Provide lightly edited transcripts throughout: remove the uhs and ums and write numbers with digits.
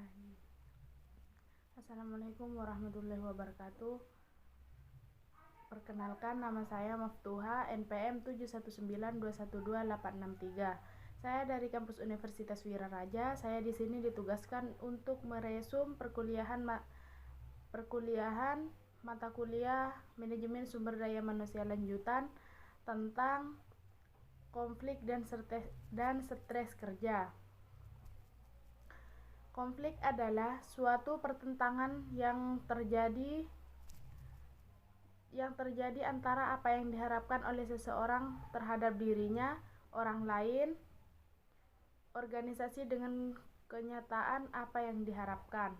Bismillahirrahmanirrahim. Assalamualaikum warahmatullahi wabarakatuh. Perkenalkan, nama saya Maftuha, NPM 7192128863. Saya dari kampus Universitas Wiraraja. Saya di sini ditugaskan untuk meresum perkuliahan mata kuliah Manajemen Sumber Daya Manusia Lanjutan tentang konflik dan stres kerja. Konflik adalah suatu pertentangan yang terjadi antara apa yang diharapkan oleh seseorang terhadap dirinya, orang lain, organisasi dengan kenyataan apa yang diharapkan.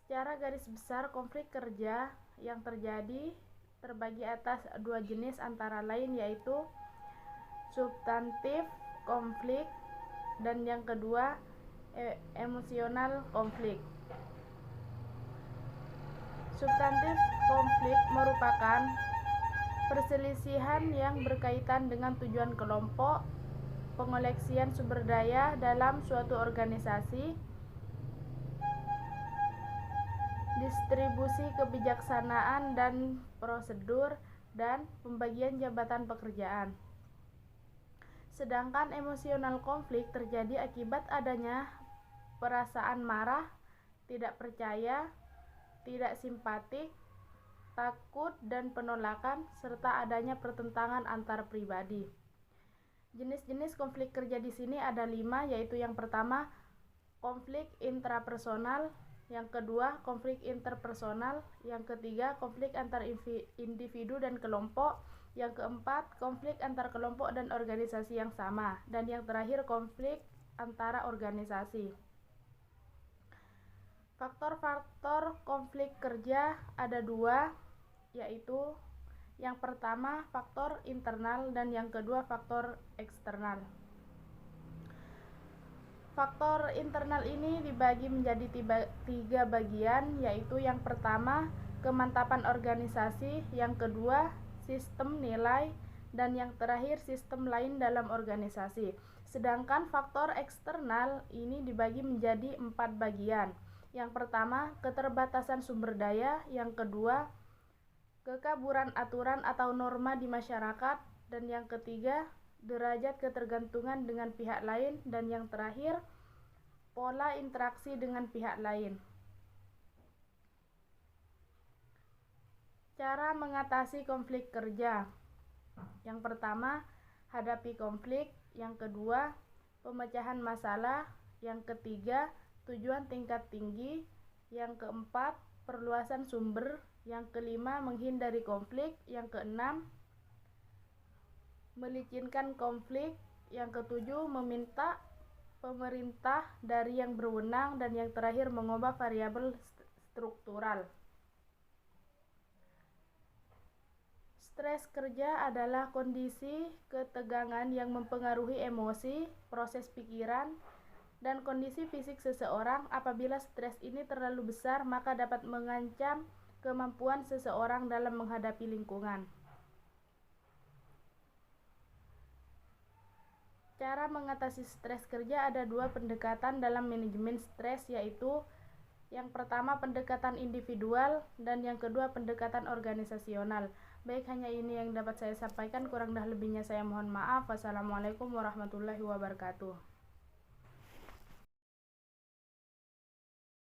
Secara garis besar, konflik kerja yang terjadi terbagi atas dua jenis antara lain, yaitu substantif konflik dan yang kedua emosional konflik. Substantif konflik merupakan perselisihan yang berkaitan dengan tujuan kelompok, pengoleksian sumber daya dalam suatu organisasi, distribusi kebijaksanaan dan prosedur, dan pembagian jabatan pekerjaan. Sedangkan emosional konflik terjadi akibat adanya perasaan marah, tidak percaya, tidak simpatik, takut, dan penolakan, serta adanya pertentangan antar pribadi. Jenis-jenis konflik kerja di sini ada 5, yaitu yang pertama konflik intrapersonal, yang kedua konflik interpersonal, yang ketiga konflik antar individu dan kelompok, yang keempat konflik antar kelompok dan organisasi yang sama, dan yang terakhir konflik antara organisasi. Faktor-faktor konflik kerja ada 2, yaitu yang pertama faktor internal dan yang kedua faktor eksternal. Faktor internal ini dibagi menjadi 3 bagian, yaitu yang pertama kemantapan organisasi, yang kedua sistem nilai, dan yang terakhir sistem lain dalam organisasi. Sedangkan faktor eksternal ini dibagi menjadi 4 bagian. Yang pertama, keterbatasan sumber daya, yang kedua, kekaburan aturan atau norma di masyarakat, dan yang ketiga, derajat ketergantungan dengan pihak lain, dan yang terakhir, pola interaksi dengan pihak lain. Cara mengatasi konflik kerja. Yang pertama, hadapi konflik, yang kedua, pemecahan masalah, yang ketiga, tujuan tingkat tinggi, yang keempat, perluasan sumber, yang kelima, menghindari konflik, yang keenam, melicinkan konflik, yang ketujuh, meminta pemerintah dari yang berwenang, dan yang terakhir, mengubah variabel struktural. Stres kerja adalah kondisi ketegangan yang mempengaruhi emosi, proses pikiran, dan kondisi fisik seseorang. Apabila stres ini terlalu besar, maka dapat mengancam kemampuan seseorang dalam menghadapi lingkungan. Cara mengatasi stres kerja ada 2 pendekatan dalam manajemen stres, yaitu yang pertama pendekatan individual dan yang kedua pendekatan organisasional. Baik, hanya ini yang dapat saya sampaikan, kurang dan lebihnya saya mohon maaf. Wassalamualaikum warahmatullahi wabarakatuh.